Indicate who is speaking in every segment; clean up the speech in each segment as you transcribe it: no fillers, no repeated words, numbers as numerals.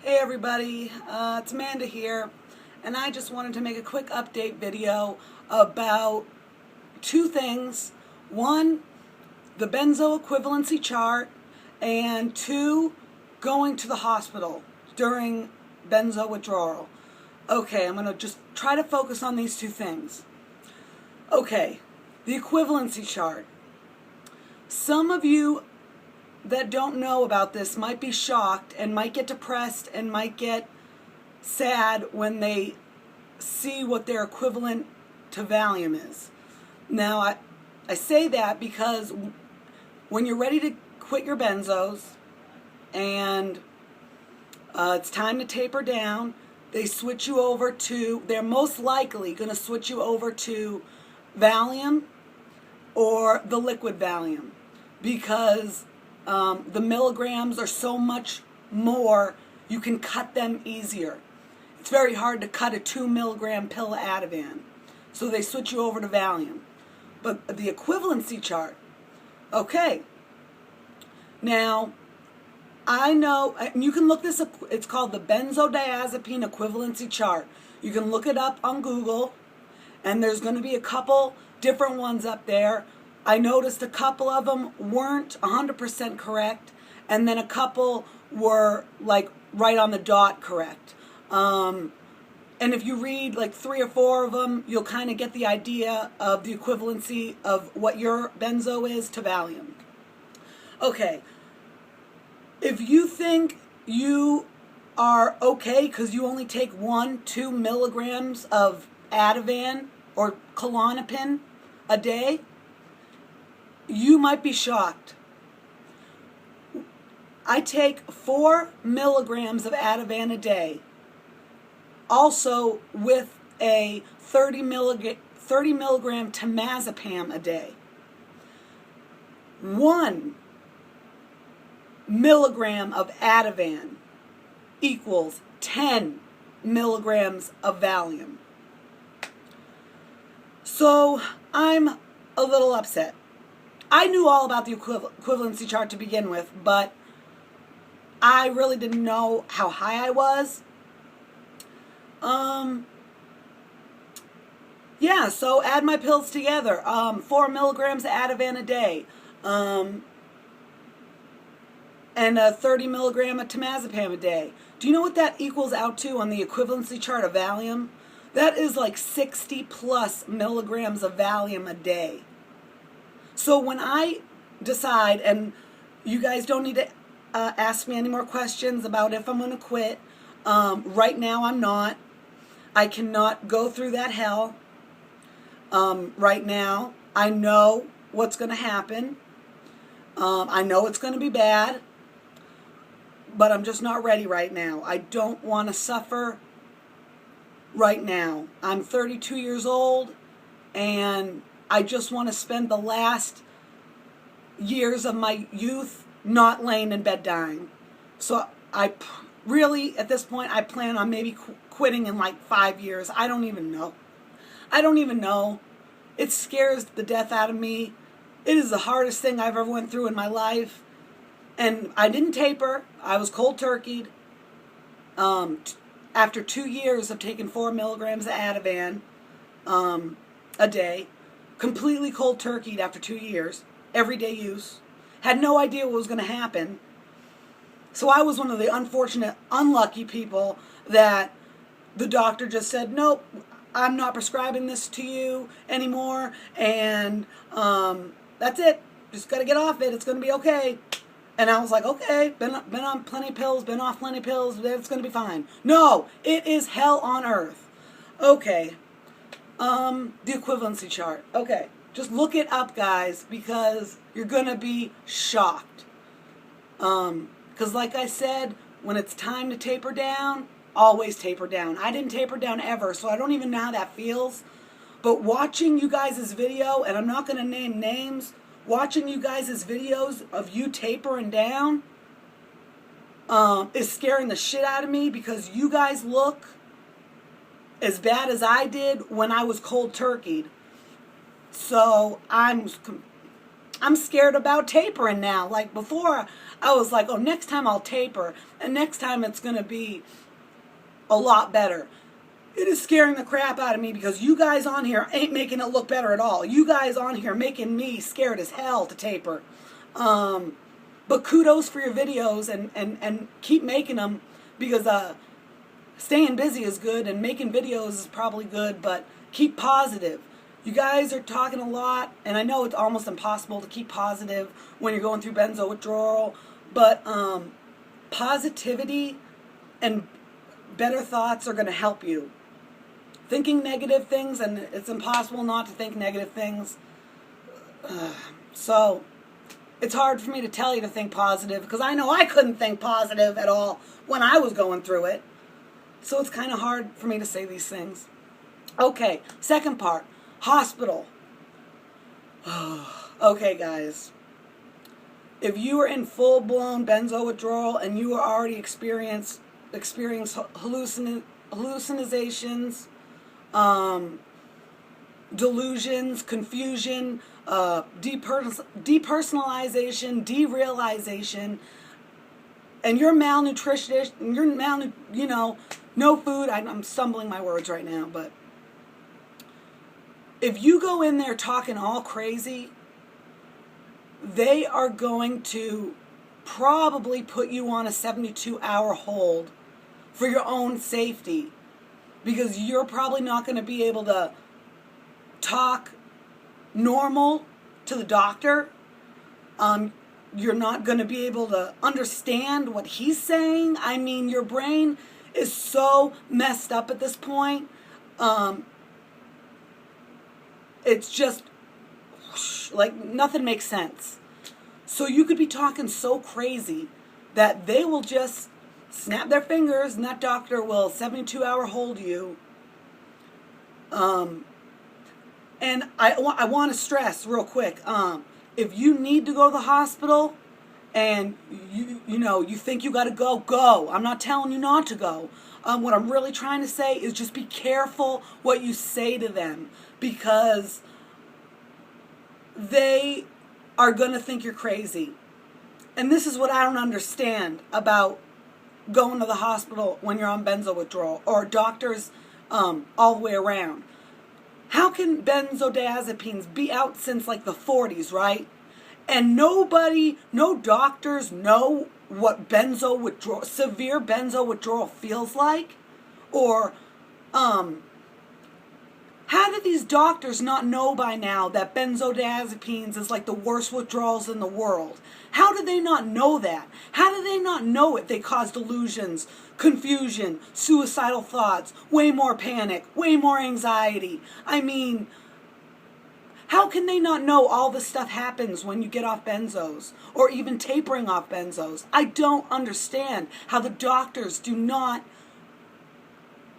Speaker 1: Hey everybody, it's Amanda here, and I just wanted to make a quick update video about two things. One, the benzo equivalency chart, and two, going to the hospital during benzo withdrawal. Okay, I'm going to just try to focus on these two things. Okay, the equivalency chart. Some of you that don't know about this might be shocked and might get depressed and might get sad when they see what their equivalent to Valium is. Now, I say that because when you're ready to quit your benzos and it's time to taper down, they switch you over to, they're most likely going to switch you over to Valium or the liquid Valium, because the milligrams are so much more, you can cut them easier. It's very hard to cut a 2 milligram pill of Ativan, so they switch you over to Valium. But the equivalency chart, okay. Now, I know, and you can look this up, it's called the Benzodiazepine equivalency chart. You can look it up on Google, and there's going to be a couple different ones up there. I noticed a couple of them weren't 100% correct, and then a couple were like right on the dot correct. And if you read like 3 or 4 of them, you'll kind of get the idea of the equivalency of what your benzo is to Valium. Okay, if you think you are okay because you only take 1-2 milligrams of Ativan or Klonopin a day, you might be shocked. I take 4 milligrams of Ativan a day, also with a 30 milligram temazepam a day. 1 milligram of Ativan equals 10 milligrams of Valium. So I'm a little upset. I knew all about the equivalency chart to begin with, but I really didn't know how high I was. Yeah, so add my pills together. 4 milligrams of Ativan a day. And a 30 milligram of temazepam a day. Do you know what that equals out to on the equivalency chart of Valium? That is like 60 plus milligrams of Valium a day. So when I decide, and you guys don't need to ask me any more questions about if I'm going to quit. Right now I'm not. I cannot go through that hell. Right now I know what's going to happen. I know it's going to be bad, but I'm just not ready right now. I don't want to suffer right now. I'm 32 years old, and I just want to spend the last years of my youth not laying in bed dying. So I really, at this point, I plan on maybe quitting in like 5 years. I don't even know. It scares the death out of me. It is the hardest thing I've ever went through in my life. And I didn't taper. I was cold turkeyed. After 2 years of taking 4 milligrams of Ativan a day, completely cold turkeyed after 2 years, everyday use, had no idea what was going to happen. So I was one of the unfortunate, unlucky people that the doctor just said, nope, I'm not prescribing this to you anymore, and that's it. Just got to get off it. It's going to be okay. And I was like, okay, been on plenty of pills, been off plenty of pills, it's going to be fine. No, it is hell on earth. Okay. The equivalency chart. Okay, just look it up, guys, because you're going to be shocked. Because like I said, when it's time to taper down, always taper down. I didn't taper down ever, so I don't even know how that feels. But watching you guys' video, and I'm not going to name names, watching you guys' videos of you tapering down is scaring the shit out of me, because you guys look as bad as I did when I was cold turkeyed. So I'm I'm scared about tapering now. Like before, I was like, oh, next time I'll taper, and next time it's going to be a lot better. It is scaring the crap out of me because you guys on here ain't making it look better at all. You guys on here making me scared as hell to taper. But kudos for your videos and keep making them because staying busy is good and making videos is probably good, but keep positive. You guys are talking a lot, and I know it's almost impossible to keep positive when you're going through benzo withdrawal, but positivity and better thoughts are going to help you. Thinking negative things, and it's impossible not to think negative things. So it's hard for me to tell you to think positive because I know I couldn't think positive at all when I was going through it. So it's kind of hard for me to say these things. Okay, second part, hospital. Okay, guys. If you are in full-blown benzo withdrawal and you are already experiencing hallucinations, delusions, confusion, depersonalization, derealization, and you're malnutrition, no food. I'm stumbling my words right now, but if you go in there talking all crazy, they are going to probably put you on a 72-hour hold for your own safety because you're probably not going to be able to talk normal to the doctor. You're not going to be able to understand what he's saying. I mean, your brain is so messed up at this point. It's just like nothing makes sense. So you could be talking so crazy that they will just snap their fingers and that doctor will 72-hour hold you. And I want to stress real quick, if you need to go to the hospital and you think you got to go. I'm not telling you not to go. What I'm really trying to say is just be careful what you say to them because they are going to think you're crazy. And this is what I don't understand about going to the hospital when you're on benzo withdrawal or doctors all the way around. How can benzodiazepines be out since like the 40s, right? And no doctors know what severe benzo withdrawal feels like? Or, how do these doctors not know by now that benzodiazepines is like the worst withdrawals in the world? How do they not know that? How do they not know it? They cause delusions, confusion, suicidal thoughts, way more panic, way more anxiety. I mean, how can they not know all this stuff happens when you get off benzos or even tapering off benzos? I don't understand how the doctors do not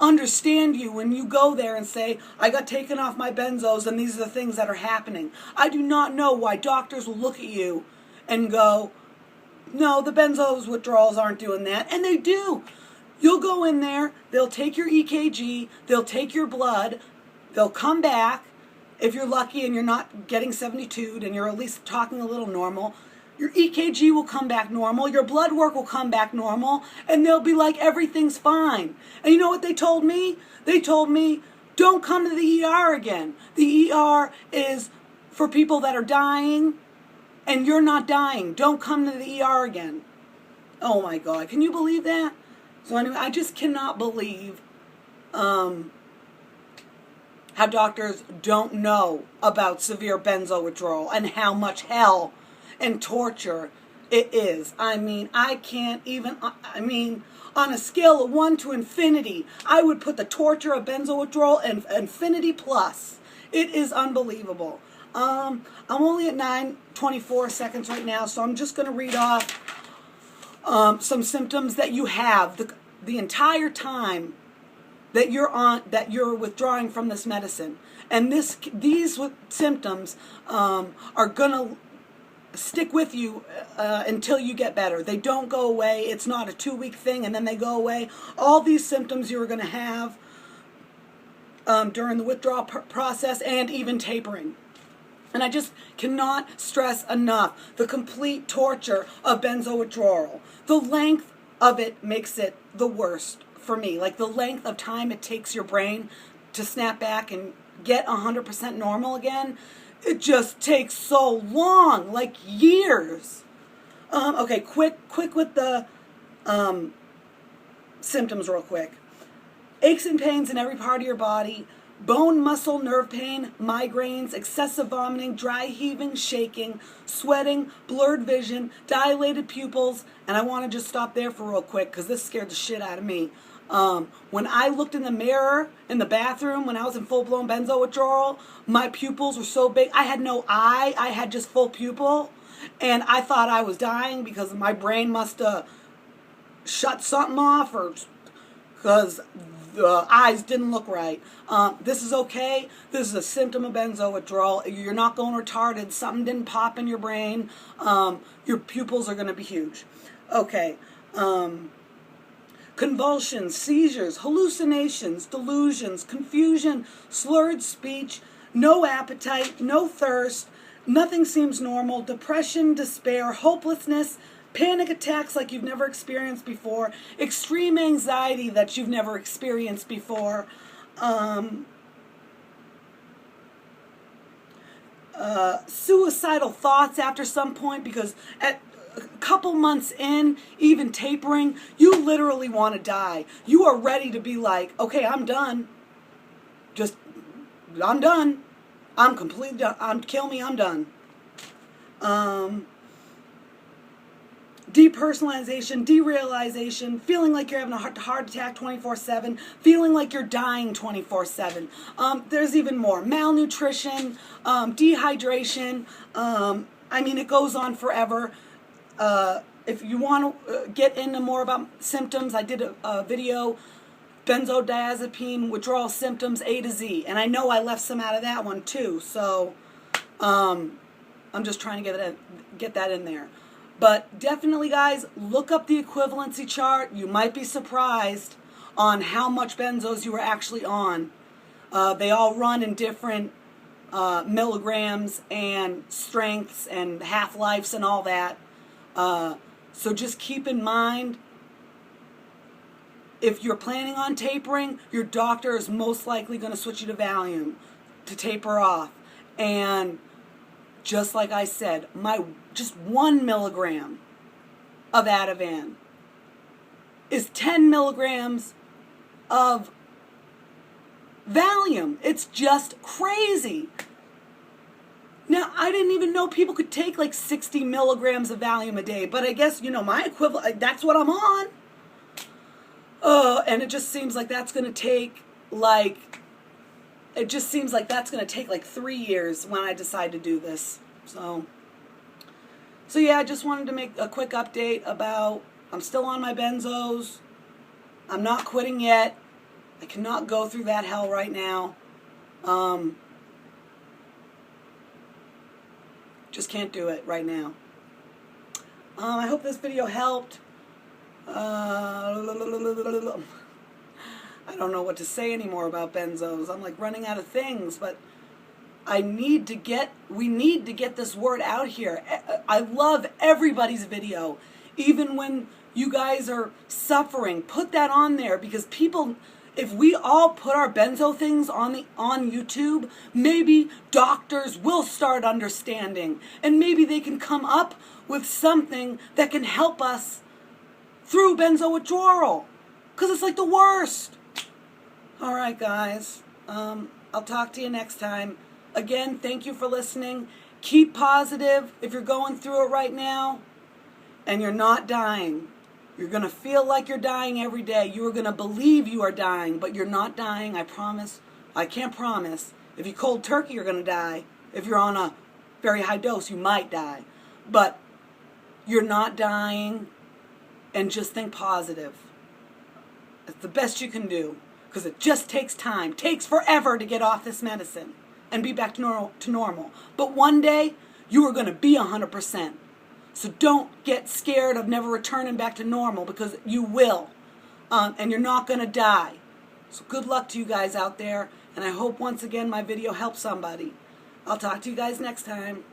Speaker 1: understand you when you go there and say, I got taken off my benzos and these are the things that are happening. I do not know why doctors will look at you and go, no, the benzos withdrawals aren't doing that. And they do. You'll go in there, they'll take your EKG, they'll take your blood, they'll come back. If you're lucky and you're not getting 72'd and you're at least talking a little normal, your EKG will come back normal, your blood work will come back normal, and they'll be like, everything's fine. And you know what they told me? They told me, don't come to the ER again. The ER is for people that are dying, and you're not dying. Don't come to the ER again. Oh my God, can you believe that? So anyway, I just cannot believe how doctors don't know about severe benzo withdrawal and how much hell and torture it is. I mean, I can't even, on a scale of 1 to infinity, I would put the torture of benzo withdrawal in infinity plus. It is unbelievable. I'm only at 9:24 seconds right now, so I'm just going to read off some symptoms that you have the entire time that you're withdrawing from this medicine. And these symptoms are going to stick with you until you get better. They don't go away. It's not a 2-week thing and then they go away. All these symptoms you're going to have during the withdrawal process and even tapering. And I just cannot stress enough the complete torture of benzo withdrawal. The length of it makes it the worst for me. Like the length of time it takes your brain to snap back and get 100% normal again. It just takes so long, like years. Okay, quick with the symptoms real quick. Aches and pains in every part of your body. Bone, muscle, nerve pain, migraines, excessive vomiting, dry heaving, shaking, sweating, blurred vision, dilated pupils. And I want to just stop there for real quick because this scared the shit out of me. When I looked in the mirror in the bathroom when I was in full-blown benzo withdrawal, my pupils were so big. I had no eye. I had just full pupil. And I thought I was dying because my brain must have shut something off or because the eyes didn't look right. This is okay. This is a symptom of benzo withdrawal. You're not going retarded. Something didn't pop in your brain. Your pupils are going to be huge. Okay. Convulsions, seizures, hallucinations, delusions, confusion, slurred speech, no appetite, no thirst, nothing seems normal, depression, despair, hopelessness, panic attacks like you've never experienced before, extreme anxiety that you've never experienced before, suicidal thoughts after some point, because at a couple months in, even tapering, you literally want to die. You are ready to be like, okay, I'm done. I'm done. I'm completely done. Kill me, I'm done. Depersonalization, derealization, feeling like you're having a heart attack 24/7, feeling like you're dying 24/7. There's even more. Malnutrition, dehydration. I mean, it goes on forever. If you want to get into more about symptoms, I did a video, Benzodiazepine withdrawal symptoms A to Z. And I know I left some out of that one too. So I'm just trying to get that in there. But definitely, guys, look up the equivalency chart. You might be surprised on how much benzos you are actually on. They all run in different milligrams and strengths and half-lives and all that. So just keep in mind, if you're planning on tapering, your doctor is most likely going to switch you to Valium to taper off. And just like I said, just 1 milligram of Ativan is 10 milligrams of Valium. It's just crazy. Now, I didn't even know people could take like 60 milligrams of Valium a day, but I guess, my equivalent, that's what I'm on. And it just seems like that's going to take like 3 years when I decide to do this. So yeah, I just wanted to make a quick update about, I'm still on my benzos. I'm not quitting yet. I cannot go through that hell right now. Just can't do it right now. I hope this video helped. I don't know what to say anymore about benzos. I'm like running out of things, but we need to get this word out here. I love everybody's video. Even when you guys are suffering, put that on there, because people, if we all put our benzo things on YouTube, maybe doctors will start understanding, and maybe they can come up with something that can help us through benzo withdrawal, because it's like the worst. All right, guys. I'll talk to you next time. Again, thank you for listening. Keep positive if you're going through it right now and you're not dying. You're going to feel like you're dying every day. You are going to believe you are dying, but you're not dying, I promise. I can't promise. If you cold turkey, you're going to die. If you're on a very high dose, you might die. But you're not dying, and just think positive. It's the best you can do, because it just takes time. It takes forever to get off this medicine and be back to normal. But one day, you are going to be 100%. So don't get scared of never returning back to normal, because you will. And you're not going to die. So good luck to you guys out there. And I hope once again my video helped somebody. I'll talk to you guys next time.